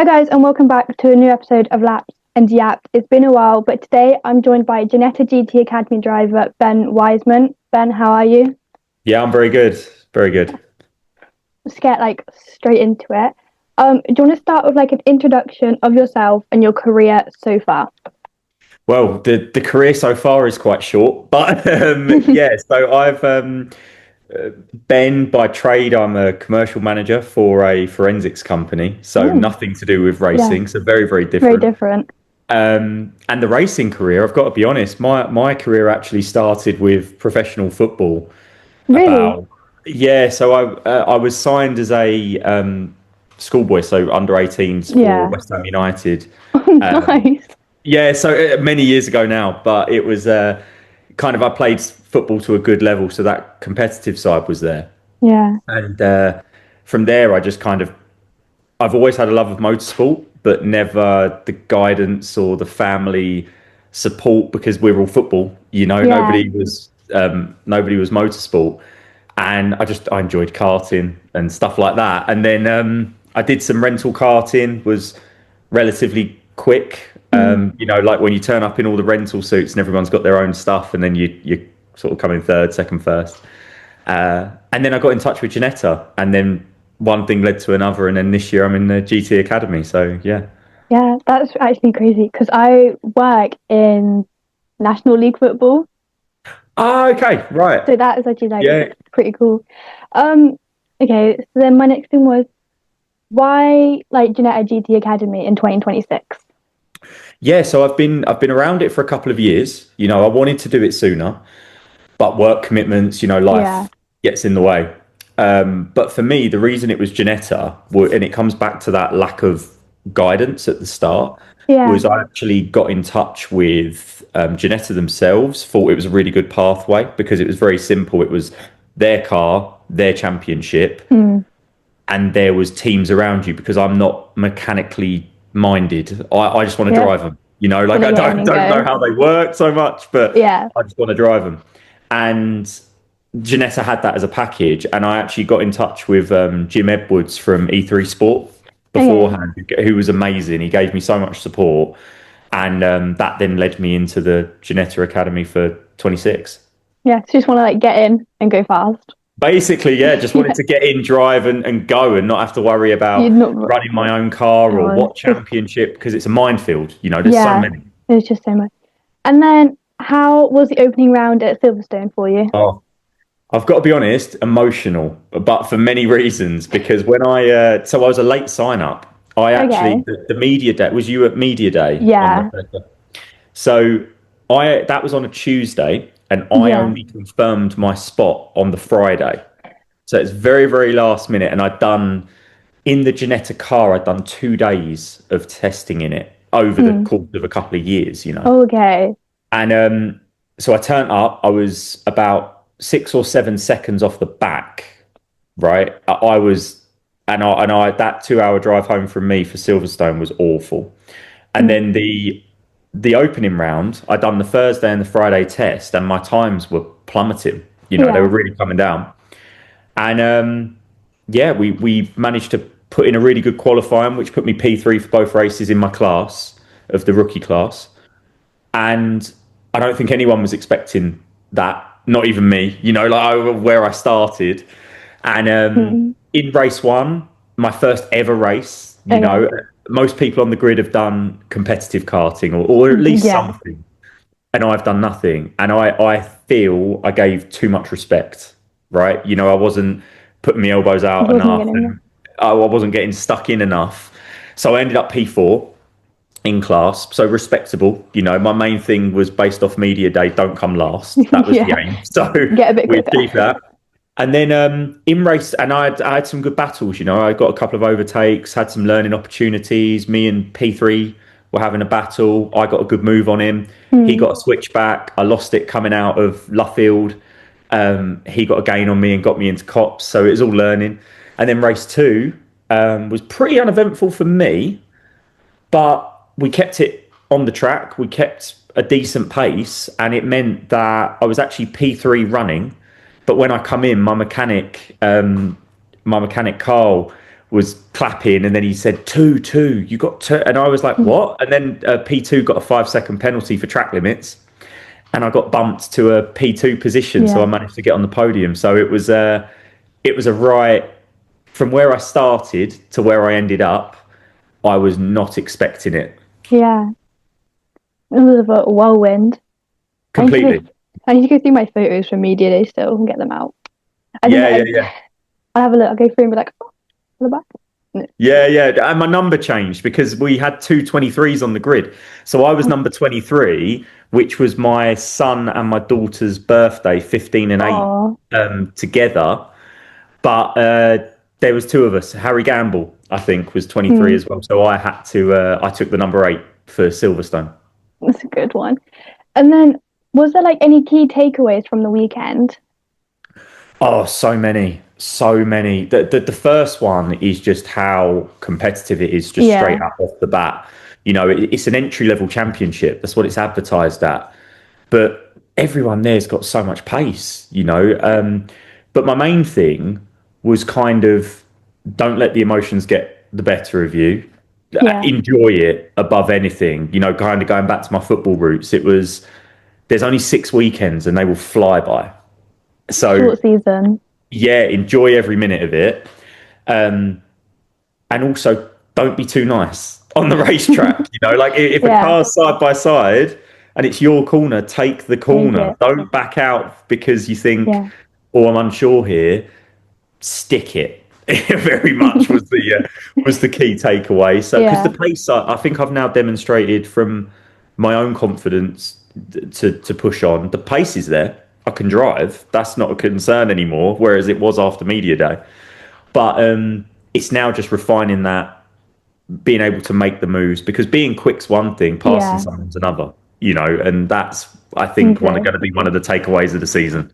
Hi guys, and welcome back to a new episode of Laps and Yaps. It's been a while, but today I'm joined by Janetta GT Academy driver Ben Wiseman. Ben, how are you? Yeah, I'm very good. Very good. Let's get straight into it. Do you want to start with an introduction of yourself and your career so far? Well, the career so far is quite short, but yeah. So Ben by trade. I'm a commercial manager for a forensics company, so Mm, nothing to do with yeah, racing. So very very different. different. And the racing career, I've got to be honest, my career actually started with professional football. Really? About yeah. So I was signed as a schoolboy, so under 18s for Yeah. West Ham United. Um, Nice. Yeah, so many years ago now, but it was kind of I played football to a good level, so that competitive side was there. Yeah. And from there, I just kind of I've always had a love of motorsport, but never the guidance or the family support because we're all football. Yeah. Nobody was motorsport, and I enjoyed karting and stuff like that. And then I did some rental karting, was relatively quick. Mm. Like when you turn up in all the rental suits and everyone's got their own stuff, and then you sort of come in third, second, first. And then I got in touch with Janetta, and then one thing led to another, and then this year I'm in the GT Academy. So yeah. Yeah, that's actually crazy because I work in National League football. Ah, okay, right. So that is actually Yeah, pretty cool. Um, okay, so then my next thing was why Janetta GT Academy in 2026? yeah. So I've been around it for a couple of years. I wanted to do it sooner, but work commitments, Yeah. life gets in the way. But for me, the reason it was Janetta, and it comes back to that lack of guidance at the start, Yeah. was I actually got in touch with Janetta themselves, thought it was a really good pathway because it was very simple. It was their car, their championship, Mm. and there was teams around you because I'm not mechanically minded. I just want to Yeah. drive them. Want Like to I get in and don't know go. how they work so much, but Yeah. I just want to drive them. And Janetta had that as a package, and I actually got in touch with Jim Edwards from E3 Sport Okay. beforehand, who was amazing. He gave me so much support, and that then led me into the Janetta Academy for 26. Yeah. So just want to get in and go fast. Basically, yeah, just wanted Yeah. to get in, drive, and go, and not have to worry You're about not. running my own car or Oh, what championship because it's a minefield. There's so yeah. many. There's just so much. And then, how was the opening round at Silverstone for you? Oh, I've got to be honest, emotional, but for many reasons. Because when so I was a late sign up. I actually Okay. the media day was you at media day on Yeah. the. So I that was on a Tuesday, and I Yeah. only confirmed my spot on the Friday. So it's very last minute, and I'd done in the Janetta car. I'd done 2 days of testing in it over the Mm. course of a couple of years. Okay. And so I turned up. I was about 6 or 7 seconds off the back, right? I was, and I that 2 hour drive home from me for Silverstone was awful. And Mm. then the opening round, I done the Thursday and the Friday test, and my times were plummeting. They were Yeah. really coming down. And yeah, we managed to put in a really good qualifying, which put me P3 for both races in my class of the rookie class. And I don't think anyone was expecting that, not even me, where I started. And Mm. in race one, my first ever race, Okay. most people on the grid have done competitive karting or at least Yeah. something. And I've done nothing. And I feel I gave too much respect, right? I wasn't putting my elbows out Wasn't enough getting there. and I wasn't getting stuck in enough. So I ended up P4 in class, so respectable. My main thing was based off media day, don't come last. That was the Yeah. aim. So Get a bit we quicker. achieved that. And then in race, and I had some good battles. I got a couple of overtakes, had some learning opportunities. Me and P3 were having a battle. I got a good move on him. He Mm. got a switchback. I lost it coming out of Luffield. He got a gain on me and got me into cops. So it was all learning. And then race two was pretty uneventful for me, but we kept it on the track. We kept a decent pace, and it meant that I was actually P3 running. But when I come in, my mechanic Carl was clapping, and then he said two, you got two, and I was like, what? And then P2 got a 5 second penalty for track limits, and I got bumped to a P2 position, so I Yeah. managed to get on the podium. So it was a right from where I started to where I ended up. I was not expecting it Yeah. It was a whirlwind. I need to go, completely. I need to go through my photos from media day still and get them out. I think Yeah, yeah, yeah. I'll have a look. I'll go through and be like, oh, on the back. No. Yeah, yeah. And my number changed because we had two 23s on the grid. So I was number 23, which was my son and my daughter's birthday, 15 and 8 Oh, together. But there was two of us. Harry Gamble, I think, was 23 mm, as well. So I took the number 8 for Silverstone. that's a good one. And then, was there like any key takeaways from the weekend? Oh, so many, so many. The first one is just how competitive it is, just straight Yeah, up off the bat. You know, it's an entry level championship. That's what it's advertised at. But everyone there's got so much pace, you know. But my main thing was kind of don't let the emotions get the better of you. yeah, Enjoy it above anything. You know, kind of going back to my football roots. It was there's only 6 weekends and they will fly by. So short season. yeah, enjoy every minute of it. Um, and also don't be too nice on the racetrack. You know, like if a Yeah, car's side by side and it's your corner, take the take corner. it. Don't back out because you think, Yeah, oh, I'm unsure here. Stick it. Very much was the key takeaway. So because the yeah, pace, I think I've now demonstrated from my own confidence to push on. The pace is there. I can drive. That's not a concern anymore. Whereas it was after media day. But it's now just refining that, being able to make the moves because being quick's one thing, passing yeah, someone's another. You know, and that's I think easy. going to be one of the takeaways of the season.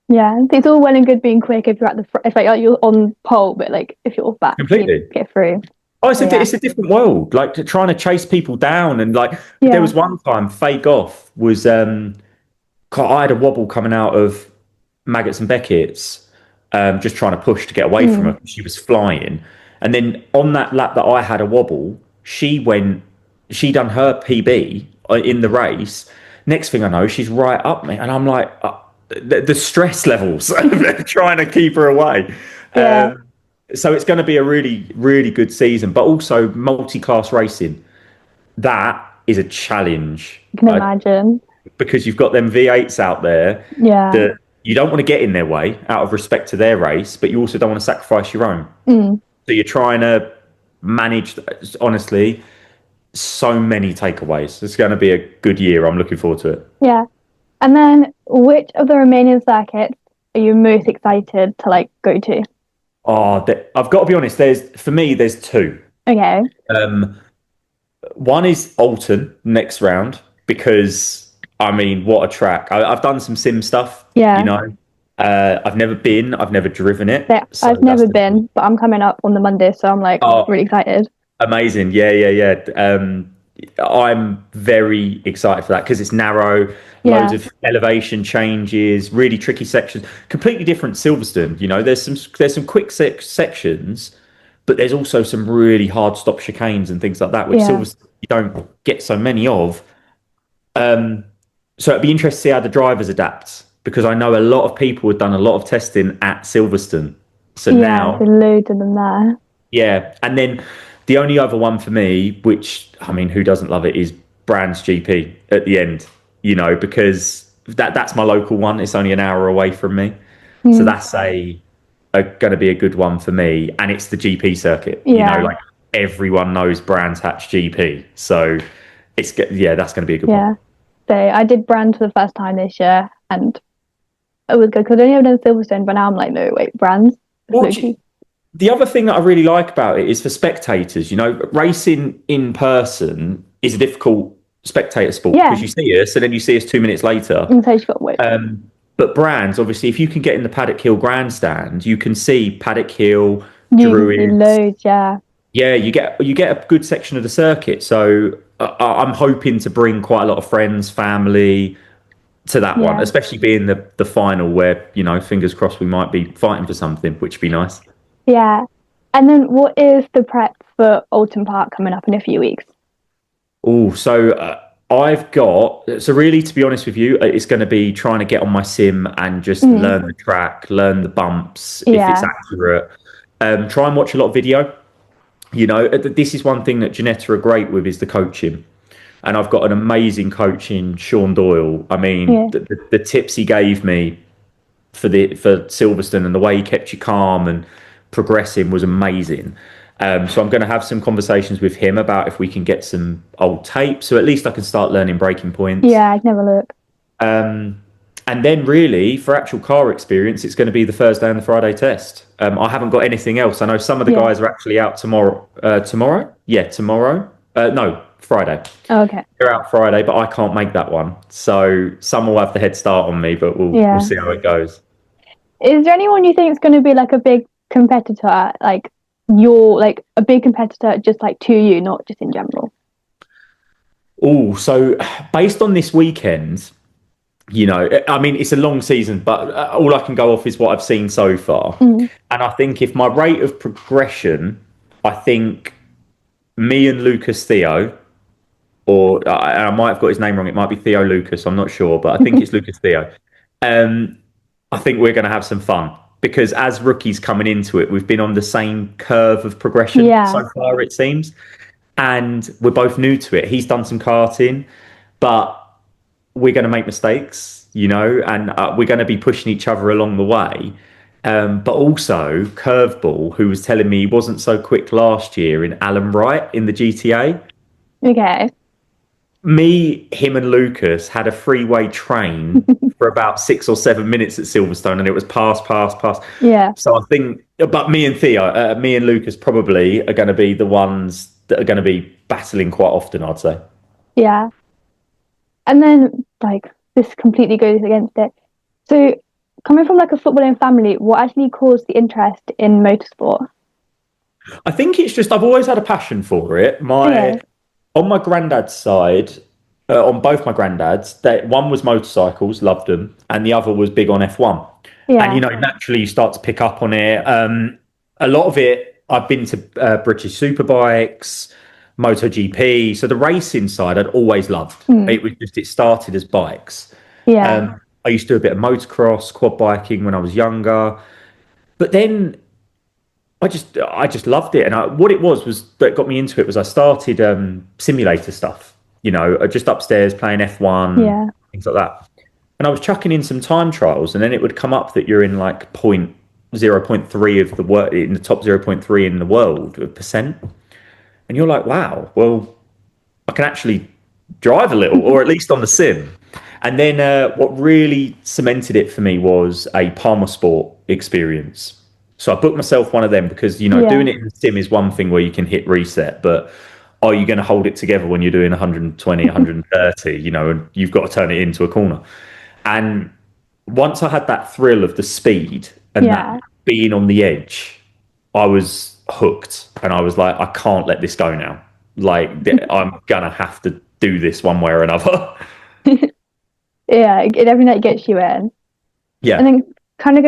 Yeah, it's all well and good being quick if you're at the front, if like you're on pole, but like if you're back, can you Completely. get through? Oh, So yeah, it's a different world. Like trying to chase people down and like there yeah, was one time fake off was I had a wobble coming out of Maggots and Beckett's, just trying to push to get away from mm, her. She was flying, and then on that lap that I had a wobble, she done her PB in the race. Next thing I know, she's right up me, and I'm like, the stress levels of trying to keep her away. yeah. So it's going to be a really, really good season, but also multi-class racing. That is a challenge. I can imagine. Because you've got them V8s out there Yeah, that you don't want to get in their way out of respect to their race, but you also don't want to sacrifice your own. mm, So you're trying to manage, honestly, so many takeaways. It's going to be a good year. I'm looking forward to it. yeah. And then, which of the remaining circuits are you most excited to like go to? Oh, I've got to be honest. For me, there's two. Okay, Um, One is Alton next round because I mean, what a track! I've done some sim stuff, you yeah. know. I've never driven it, So so I've that's never gonna be been, but I'm coming up on the Monday, so I'm like oh really excited. amazing! Yeah, yeah, yeah. I'm very excited for that because it's narrow, loads Yeah, of elevation changes, really tricky sections, completely different Silverstone. You know, there's some quick sections, but there's also some really hard stop chicanes and things like that, which yeah, Silverstone you don't get so many of. Um, so it'd be interesting to see how the drivers adapt because I know a lot of people have done a lot of testing at Silverstone. So yeah. now, There's loads of them there. yeah. And then the only other one for me, which I mean, who doesn't love it, is Brands GP at the end, you know, because that's my local one. It's only an hour away from me. So Mm, that's going to be a good one for me. And it's the GP circuit, you know, yeah, like everyone knows Brands Hatch GP. So yeah, that's going to be a good one. yeah. So I did brand for the first time this year, and it was good because I only ever done Silverstone, but now I'm like, no, wait, brands. It's Well, literally, the other thing that I really like about it is for spectators, you know, racing in person is a difficult spectator sport yeah. because you see us and then you see us 2 minutes later. And so you got wait. But brands, obviously, if you can get in the Paddock Hill grandstand, you can see Paddock Hill, You can see Druids. loads, yeah, Yeah, you get a good section of the circuit. So I'm hoping to bring quite a lot of friends, family to that one, yeah, especially being the final where, you know, fingers crossed we might be fighting for something, which would be nice. yeah. And then what is the prep for Alton Park coming up in a few weeks? Oh, so I've got, so really, to be honest with you, it's going to be trying to get on my sim and just Mm, learn the track, learn the bumps, if it's yeah, accurate. Try and watch a lot of video. This is one thing that Janetta are great with is the coaching. And I've got an amazing coach in Sean Doyle. I mean, yeah, the tips he gave me for Silverstone and the way he kept you calm and progressing was amazing. So I'm going to have some conversations with him about if we can get some old tape, so at least I can start learning breaking points. yeah. I'd never look. And then really for actual car experience, it's going to be the Thursday and the Friday test. I haven't got anything else. I know some of the Yeah. guys are actually out tomorrow. Tomorrow? Yeah, tomorrow. No, Friday. Oh, okay. They're out Friday, but I can't make that one. So some will have the head start on me, but we'll Yeah. see how it goes. Is there anyone you think is going to be like a big competitor, like you're like a big competitor, just like to you, not just in general? Oh, so based on this weekend, I mean, it's a long season, but all I can go off is what I've seen so far. Mm. And I think if my rate of progression, I think me and Lucas Theo, or I might have got his name wrong, it might be Theo Lucas, I'm not sure, but I think it's Lucas Theo. Um, I think we're going to have some fun because as rookies coming into it, we've been on the same curve of progression Yeah. so far, it seems. And we're both new to it. He's done some karting, but we're going to make mistakes, and we're going to be pushing each other along the way. But also, Curveball, who was telling me he wasn't so quick last year in Alan Wright in the GTA. Okay. Me, him, and Lucas had a freeway train for about 6 or 7 minutes at Silverstone, and it was pass, pass, pass. Yeah. So I think, but me and Lucas probably are going to be the ones that are going to be battling quite often, I'd say. Yeah. And then like this completely goes against it. So coming from like a footballing family, what actually caused the interest in motorsport? I think it's just I've always had a passion for it. Okay. My On my granddad's side, on both my granddads, one was motorcycles, loved them, and the other was big on F1. And Yeah. naturally you start to pick up on it. A lot of it, I've been to British Superbikes, MotoGP, so the racing side I'd always loved. Mm. It started as bikes. Yeah. I used to do a bit of motocross, quad biking when I was younger, but then I just loved it, and what it was that got me into it was I started simulator stuff. Just upstairs playing F1, Yeah. things like that, and I was chucking in some time trials, and then it would come up that you're in like 0.3 of the world, in the top 0.3 in the world of percent, and you're like, wow, well, I can actually drive a little, or at least on the sim. And then what really cemented it for me was a Palmer Sport experience. So I booked myself one of them because, Yeah. doing it in the sim is one thing where you can hit reset, but are you going to hold it together when you're doing 120, 130, and you've got to turn it into a corner? And once I had that thrill of the speed and that Yeah. being on the edge, I was hooked, and I was like, I can't let this go now. Like, I'm gonna have to do this one way or another. Yeah. It every night gets you in. And Yeah. then kind of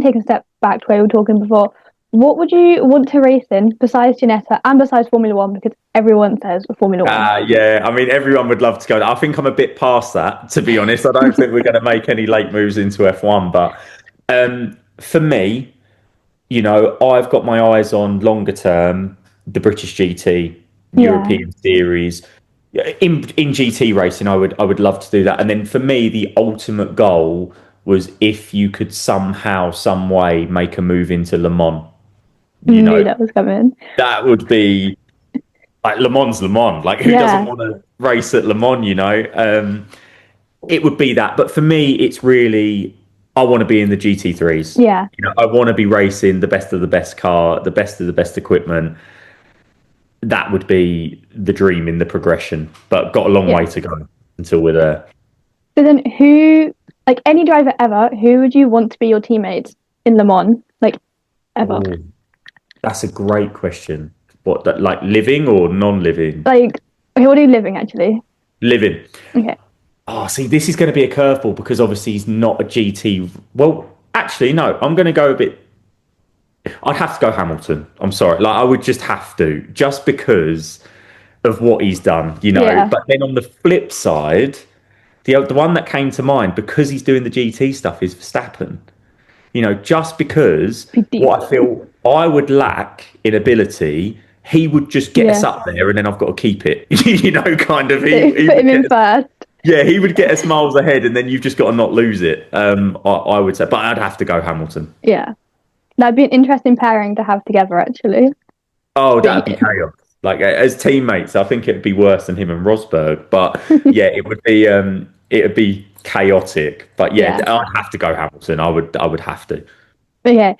taking a step back to where we were talking before, what would you want to race in besides Ginetta and besides Formula One? Because everyone says Formula One. Yeah. I mean, everyone would love to go. I think I'm a bit past that, to be honest. I don't think we're going to make any late moves into F1. But for me, I've got my eyes on longer term, the British GT, Yeah. European Series. In GT racing, I would love to do that. And then for me, the ultimate goal was if you could somehow, some way, make a move into Le Mans. You Knew know, that was coming. that would be like Le Mans, Le Mans. Like who doesn't Yeah. want to race at Le Mans? It would be that. But for me, it's really I want to be in the GT3s. Yeah. I want to be racing the best of the best car, the best of the best equipment. That would be the dream in the progression, but got a long Yeah. way to go until we're there. So then like any driver ever, who would you want to be your teammates in Le Mans? Like ever? Ooh, that's a great question. What that like living or non-living? Like who are you living actually? Living. Okay. Oh, see, this is going to be a curveball because obviously he's not a GT. Well, actually, no. I'm going to go a bit. I'd have to go Hamilton. I'm sorry. Like I would just have to, just because of what he's done, you know. Yeah, But then on the flip side, the one that came to mind because he's doing the GT stuff is Verstappen. You know, just because be what I decent. feel I would lack in ability, he would just get us Yeah, up there, and then I've got to keep it. You know, kind of. so He put him would in get us, first. yeah, he would get us miles ahead, and then you've just got to not lose it. I would say, but I'd have to go Hamilton. Yeah, that'd be an interesting pairing to have together, actually. Oh, But that'd be chaos. Like as teammates, I think it'd be worse than him and Rosberg. But yeah, yeah, it'd be chaotic. But yeah, yeah. I'd have to go Hamilton. I would have to. Okay,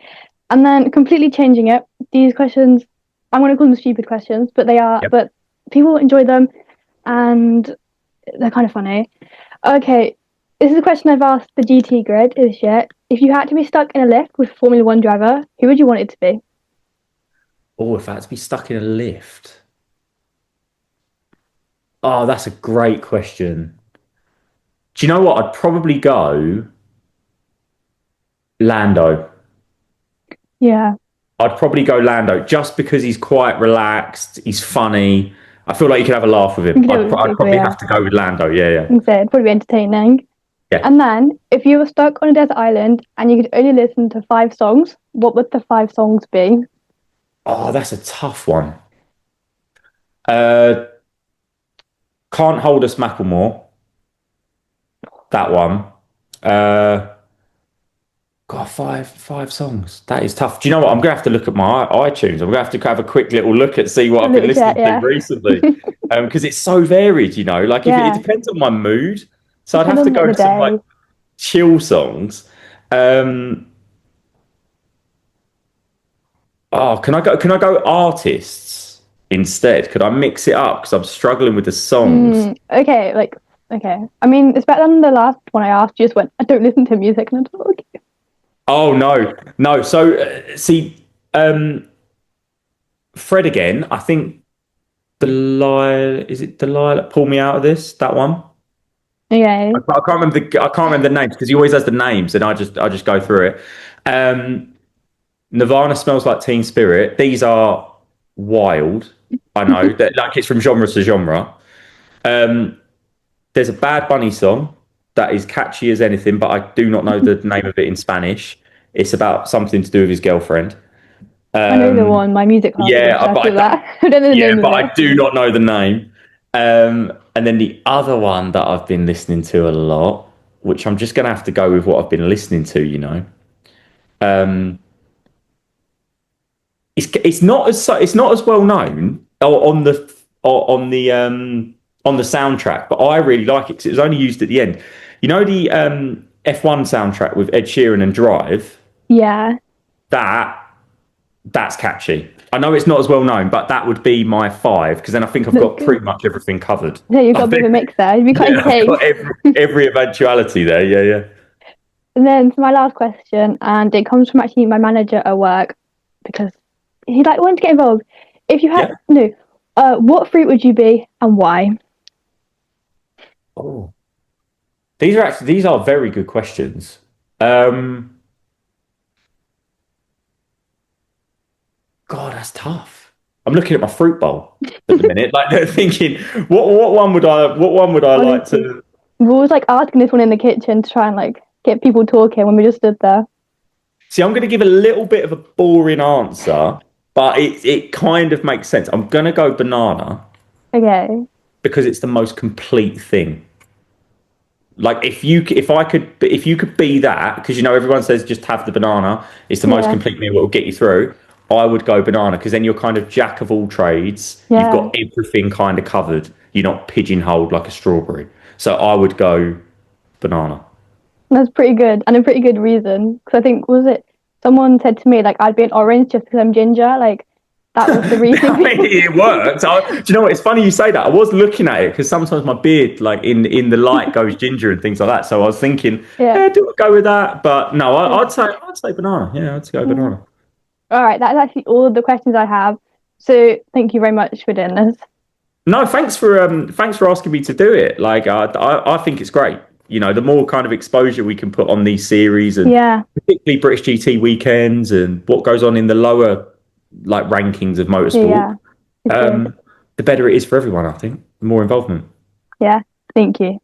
and then completely changing it. These questions, I'm going to call them stupid questions, but they are. Yep. But people enjoy them, and they're kind of funny. Okay, this is a question I've asked the GT grid this year. If you had to be stuck in a lift with a Formula One driver, who would you want it to be? Oh, if I had to be stuck in a lift. Oh, that's a great question. Do you know what? I'd probably go Lando. Yeah, I'd probably go Lando just because he's quite relaxed. He's funny. I feel like you could have a laugh with you him. can do it with I'd people. probably Yeah, have to go with Lando. Yeah, yeah, I say it'd probably be entertaining. yeah. And then, if you were stuck on a desert island and you could only listen to 5 songs, what would the 5 songs be? Oh, that's a tough one. Uh, Can't Hold Us, Macklemore. That one. Uh, God, five songs. That is tough. Do you know what? I'm gonna have to look at my iTunes. I'm gonna have to have a quick little look at see what A I've been little chat, listening to yeah. recently, because it's so varied. You know, like if it Yeah, depends on my mood, so I'd depend have to on like go the to some like day. chill songs. Um, oh, can I go? Can I go artists instead? Could I mix it up? Because I'm struggling with the songs. Okay, like, okay. I mean, it's better than the last one I asked. You just went, I don't listen to music, and I thought, okay. Oh no, no. So see, Fred again. I think Delilah. Is it Delilah? Pull me out of this. That one. Okay. I can't remember I can't remember the names because he always has the names, and I just go through it. Um, Nirvana Smells Like Teen Spirit. These are wild. I know that like it's from genre to genre. Um, there's a Bad Bunny song that is catchy as anything, but I do not know the name of it in Spanish. It's about something to do with his girlfriend. I know the Um, one my music class was yeah, obsessed but with that. I don't know the yeah, name of but I it. do not know the name. And then the other one that I've been listening to a lot, which I'm just going to have to go with what I've been listening to, you know. Um, it's not as it's not as well known on the soundtrack, but I really like it because it was only used at the end. You know the F1 soundtrack with Ed Sheeran and Drive. Yeah. That that's catchy. I know it's not as well known, but that would be my five because then I think I've That's got good. pretty much everything covered. Yeah, you've I got a bit of think, a mix there. You'd be quite yeah, I've entertained. got every eventuality there. Yeah, yeah, And then for my last question, and it comes from actually my manager at work because he like wanted to get involved. If you had yeah. no, what fruit would you be and why? Oh, these are very good questions. God, that's tough. I'm looking at my fruit bowl at the minute, like they're thinking, what one would I like Honestly, to we always like asking this one in the kitchen to try and like get people talking when we just stood there. see? I'm going to give a little bit of a boring answer, but it kind of makes sense. I'm going to go banana Okay, because it's the most complete thing. Like if you could be that, because you know everyone says just have the banana, it's the most yeah, complete meal, it will get you through. I would go banana because then you're kind of jack of all trades. You've yeah, got everything kind of covered. You're not pigeonholed like a strawberry. So I would go banana. that's pretty good and a pretty good reason because I think was it someone said to me like I'd be an orange just because I'm ginger. Like that was the reasoning. I mean, it worked. Do you know what? It's funny you say that. I was looking at it because sometimes my beard, like in the light, goes ginger and things like that. So I was thinking, Yeah. yeah, do I go with that? But no, Yeah. I'd say banana. Yeah, I'd go Mm. banana. All right, that's actually all of the questions I have. So thank you very much for doing this. No, thanks for asking me to do it. Like I think it's great. You know, the more kind of exposure we can put on these series, and Yeah. particularly British GT weekends and what goes on in the lower like rankings of motorsport, Yeah. It's good. um, the better it is for everyone. I think the more involvement. Yeah. Thank you.